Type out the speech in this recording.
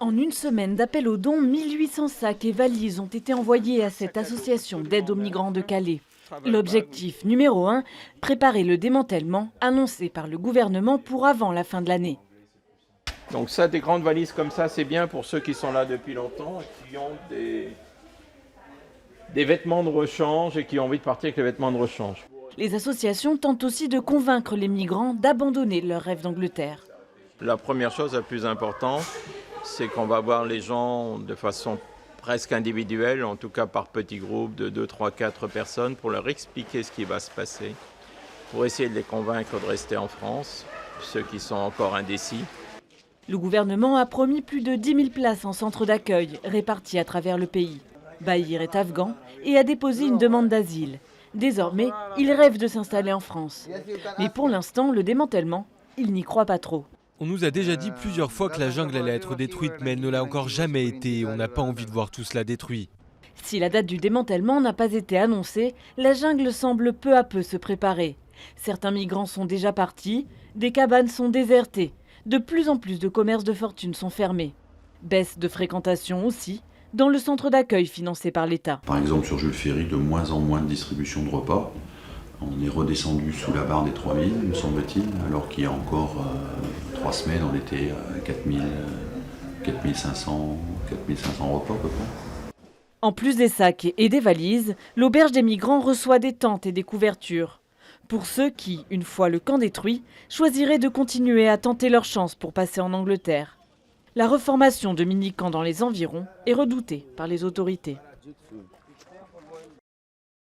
En une semaine d'appel aux dons, 1800 sacs et valises ont été envoyés à cette association d'aide aux migrants de Calais. L'objectif numéro 1, préparer le démantèlement annoncé par le gouvernement pour avant la fin de l'année. Donc ça, des grandes valises comme ça, c'est bien pour ceux qui sont là depuis longtemps et qui ont des vêtements de rechange et qui ont envie de partir avec les vêtements de rechange. Les associations tentent aussi de convaincre les migrants d'abandonner leur rêve d'Angleterre. La première chose la plus importante, c'est qu'on va voir les gens de façon presque individuelle, en tout cas par petits groupes de 2, 3, 4 personnes, pour leur expliquer ce qui va se passer, pour essayer de les convaincre de rester en France, ceux qui sont encore indécis. Le gouvernement a promis plus de 10 000 places en centre d'accueil réparties à travers le pays. Bahir est afghan et a déposé une demande d'asile. Désormais, il rêve de s'installer en France. Mais pour l'instant, le démantèlement, il n'y croit pas trop. On nous a déjà dit plusieurs fois que la jungle allait être détruite, mais elle ne l'a encore jamais été. On n'a pas envie de voir tout cela détruit. Si la date du démantèlement n'a pas été annoncée, la jungle semble peu à peu se préparer. Certains migrants sont déjà partis, des cabanes sont désertées. De plus en plus de commerces de fortune sont fermés. Baisse de fréquentation aussi dans le centre d'accueil financé par l'État. Par exemple, sur Jules Ferry, de moins en moins de distribution de repas. On est redescendu sous la barre des 3000, me semble-t-il, alors qu'il y a encore 3 semaines, on était à 4500 repas à peu près. En plus des sacs et des valises, l'auberge des migrants reçoit des tentes et des couvertures. Pour ceux qui, une fois le camp détruit, choisiraient de continuer à tenter leur chance pour passer en Angleterre. La reformation de mini-camps dans les environs est redoutée par les autorités.